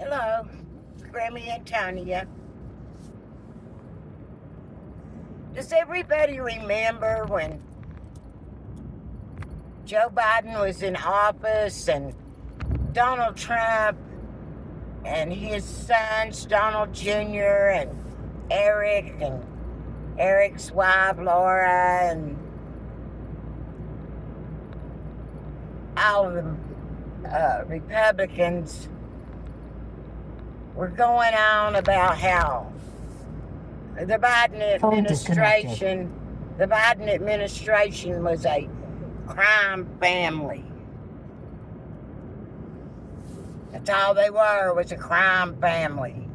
Hello, Grammy Antonia. Does everybody remember when Joe Biden was in office and Donald Trump and his sons, Donald Jr. and Eric's wife, Laura, and all of the Republicans were going on about how the Biden administration was a crime family. That's all they were, was a crime family.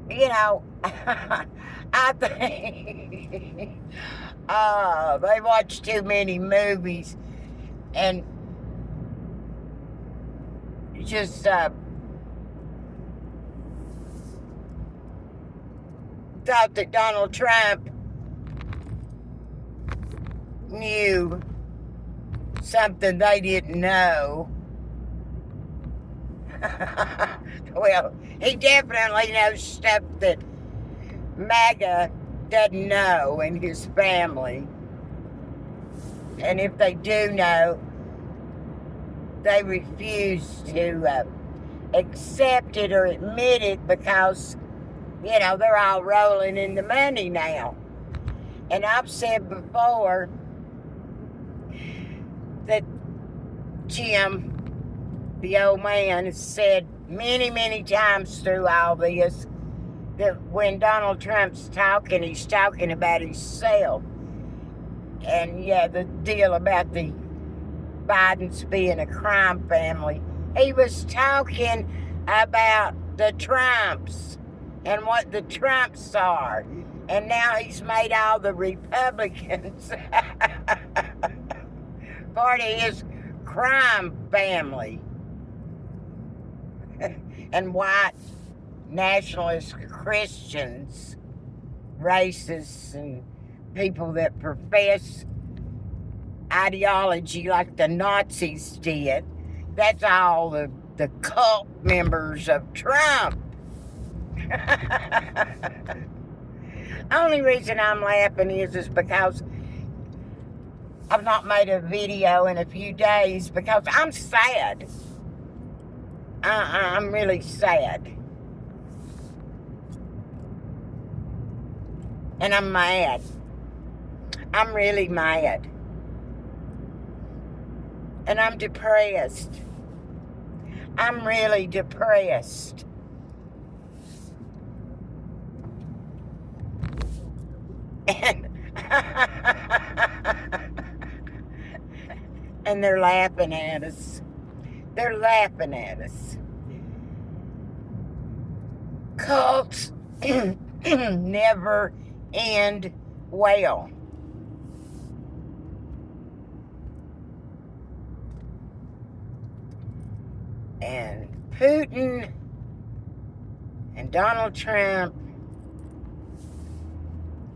You know, I think they watch too many movies and just thought that Donald Trump knew something they didn't know. Well, he definitely knows stuff that MAGA doesn't know in his family. And if they do know, they refuse to accept it or admit it because, you know, they're all rolling in the money now. And I've said before that Jim, the old man, has said many, many times through all this that when Donald Trump's talking, he's talking about himself. And yeah, the deal about the Bidens being a crime family, he was talking about the Trumps and what the Trumps are. And now he's made all the Republicans part of his crime family. And white nationalist Christians, racists, and people that profess ideology like the Nazis did, that's all the cult members of Trump. Only reason I'm laughing is because I've not made a video in a few days because I'm sad. I'm really sad. And I'm mad. I'm really mad. And I'm depressed. I'm really depressed. And and they're laughing at us. They're laughing at us. Cults never end well. And Putin and Donald Trump,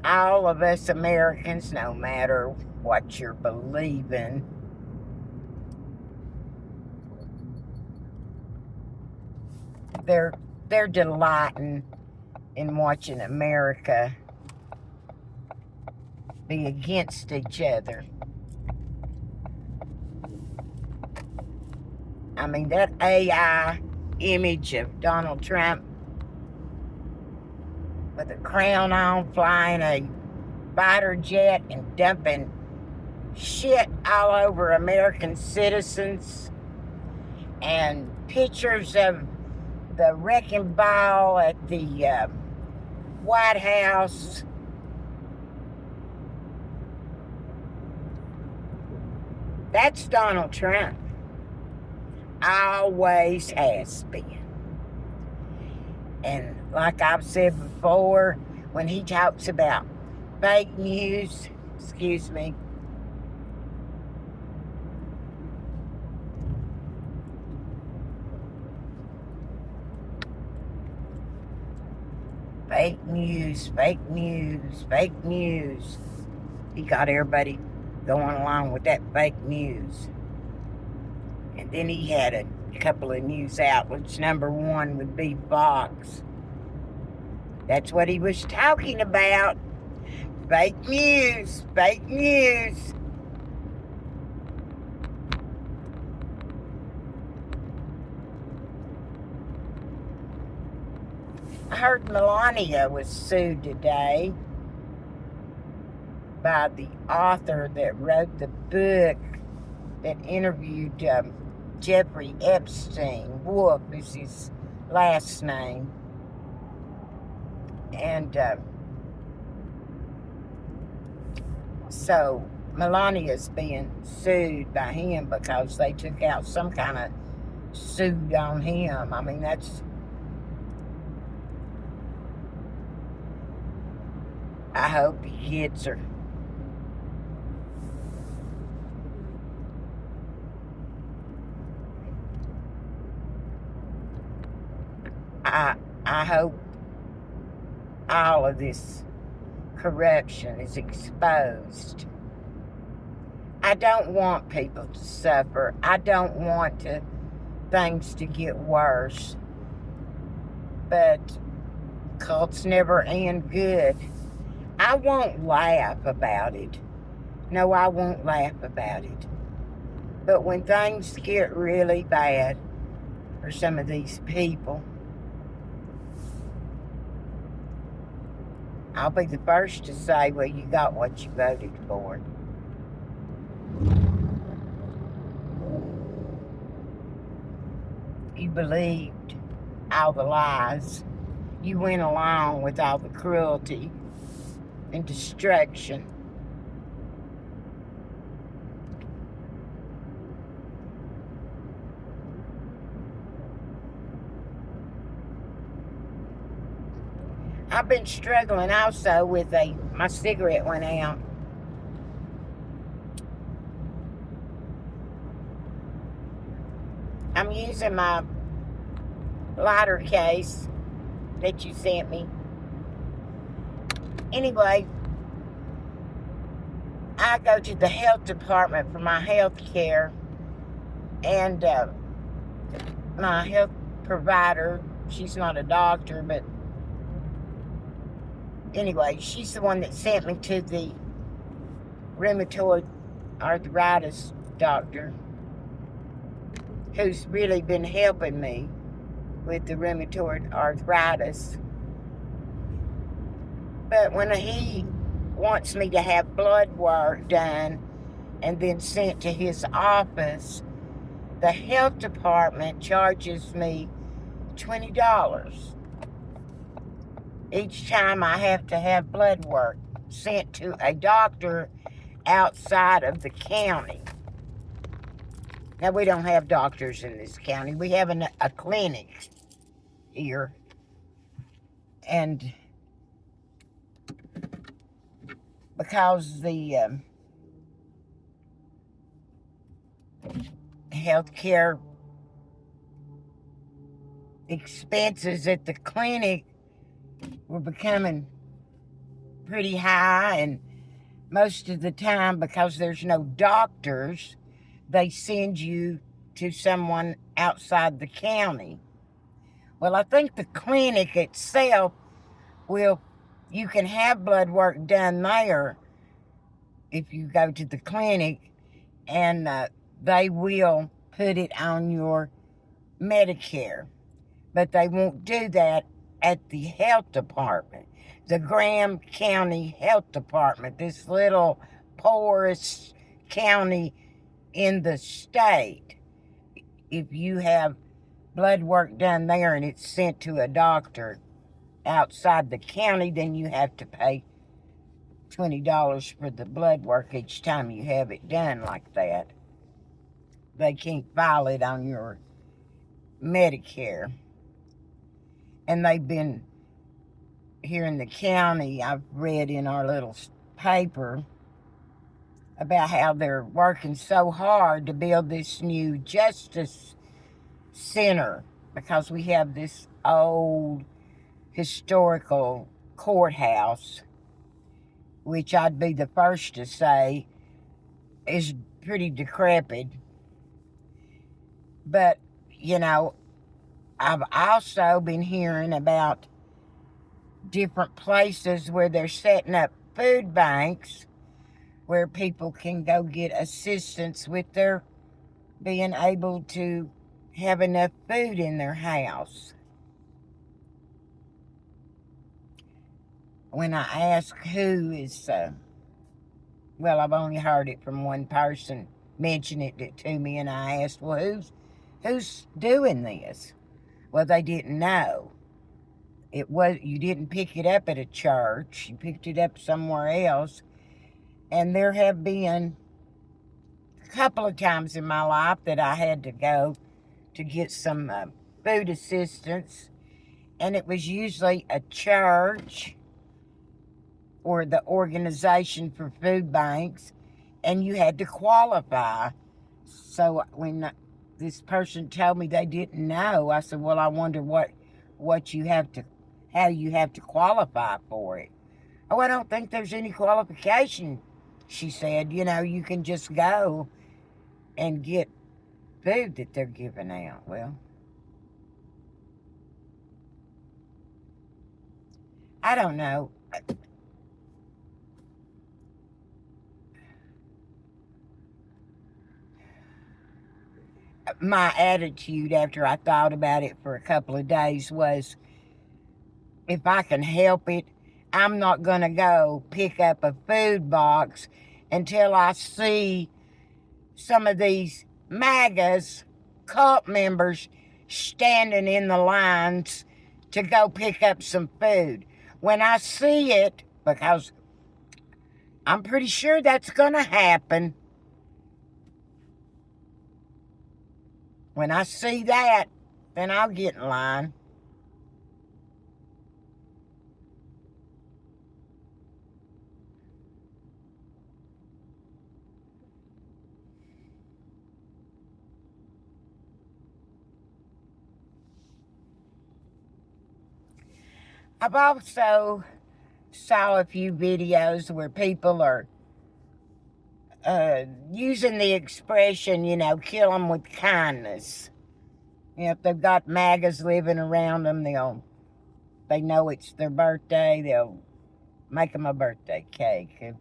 all of us Americans, no matter what you're believing, they're delighting in watching America be against each other. I mean, that AI image of Donald Trump with a crown on, flying a fighter jet and dumping shit all over American citizens, and pictures of the wrecking ball at the White House. That's Donald Trump. Always has been. And like I've said before, when he talks about fake news, excuse me, fake news, fake news, fake news. He got everybody going along with that fake news. And then he had a couple of news outlets. Number one would be Fox. That's what he was talking about. Fake news, fake news. I heard Melania was sued today by the author that wrote the book that interviewed Jeffrey Epstein. Wolf is his last name. And so Melania's being sued by him because they took out some kind of suit on him. I mean, that's... I hope he gets her. I hope all of this corruption is exposed. I don't want people to suffer. I don't want things to get worse. But cults never end good. I won't laugh about it. No, I won't laugh about it. But when things get really bad for some of these people, I'll be the first to say, well, you got what you voted for. You believed all the lies. You went along with all the cruelty and destruction. I've been struggling also with my cigarette went out. I'm using my lighter case that you sent me. Anyway, I go to the health department for my health care, and my health provider, she's not a doctor, but anyway, she's the one that sent me to the rheumatoid arthritis doctor, who's really been helping me with the rheumatoid arthritis. But when he wants me to have blood work done and then sent to his office, the health department charges me $20 each time I have to have blood work sent to a doctor outside of the county. Now, we don't have doctors in this county. We have a clinic here. And because the healthcare expenses at the clinic were becoming pretty high, and most of the time, because there's no doctors, they send you to someone outside the county. Well, I think the clinic itself you can have blood work done there if you go to the clinic, and they will put it on your Medicare. But they won't do that at the health department, the Graham County Health Department, this little poorest county in the state. If you have blood work done there and it's sent to a doctor outside the county, then you have to pay $20 for the blood work each time you have it done like that. They can't file it on your Medicare. And they've been here in the county, I've read in our little paper about how they're working so hard to build this new justice center, because we have this old historical courthouse, which I'd be the first to say is pretty decrepit. But you know, I've also been hearing about different places where they're setting up food banks where people can go get assistance with their being able to have enough food in their house. When I ask who is, well, I've only heard it from one person mention it to me, and I asked, well, who's doing this? Well, they didn't know. You didn't pick it up at a church. You picked it up somewhere else. And there have been a couple of times in my life that I had to go to get some food assistance. And it was usually a church or the organization for food banks. And you had to qualify. So when this person told me they didn't know, I said, well, I wonder what you have to, how you have to qualify for it. Oh, I don't think there's any qualification, she said. You can just go and get food that they're giving out. Well, I don't know. My attitude after I thought about it for a couple of days was, if I can help it, I'm not going to go pick up a food box until I see some of these MAGA's cult members standing in the lines to go pick up some food. When I see it, because I'm pretty sure that's going to happen, when I see that, then I'll get in line. I've also saw a few videos where people are using the expression, kill them with kindness. If they've got MAGAs living around them, they know it's their birthday, they'll make them a birthday cake. If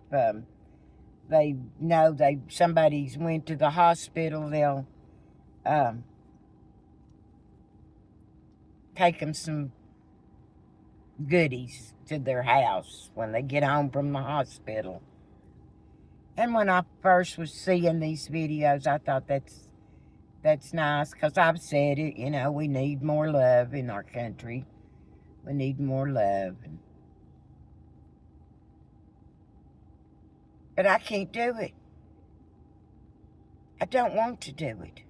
they know somebody's went to the hospital, they'll take them some goodies to their house when they get home from the hospital. And when I first was seeing these videos, I thought that's nice, because I've said it, we need more love in our country. We need more love. But I can't do it. I don't want to do it.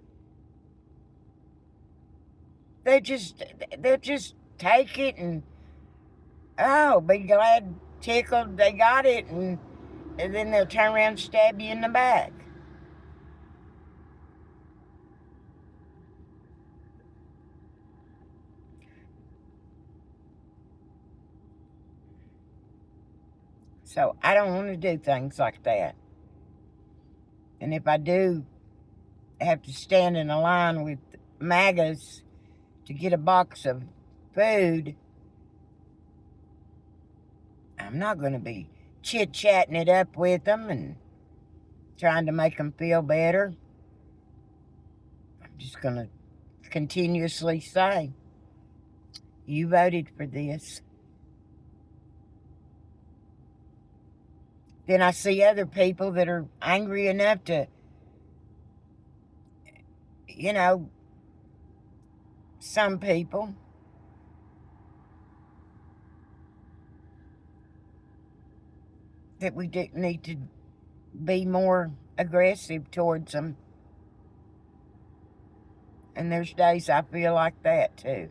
They'll just take it and, be glad, tickled they got it, and then they'll turn around and stab you in the back. So I don't want to do things like that. And if I do have to stand in a line with MAGAs to get a box of food, I'm not going to be chit-chatting it up with them and trying to make them feel better. I'm just going to continuously say, you voted for this. Then I see other people that are angry enough to, some people, that we need to be more aggressive towards them. And there's days I feel like that too.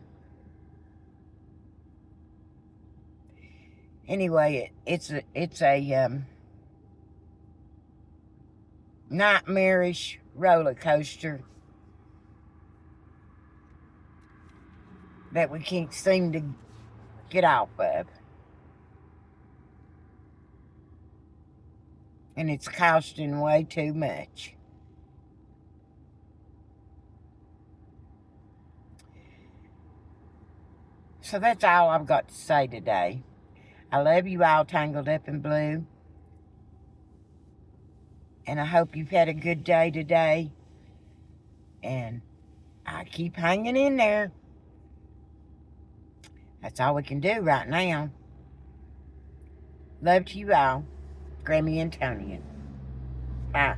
Anyway, it's a nightmarish roller coaster that we can't seem to get off of. And it's costing way too much. So that's all I've got to say today. I love you all, Tangled Up in Blue. And I hope you've had a good day today. And I keep hanging in there. That's all we can do right now. Love to you all. Grammy Antonian. Bye.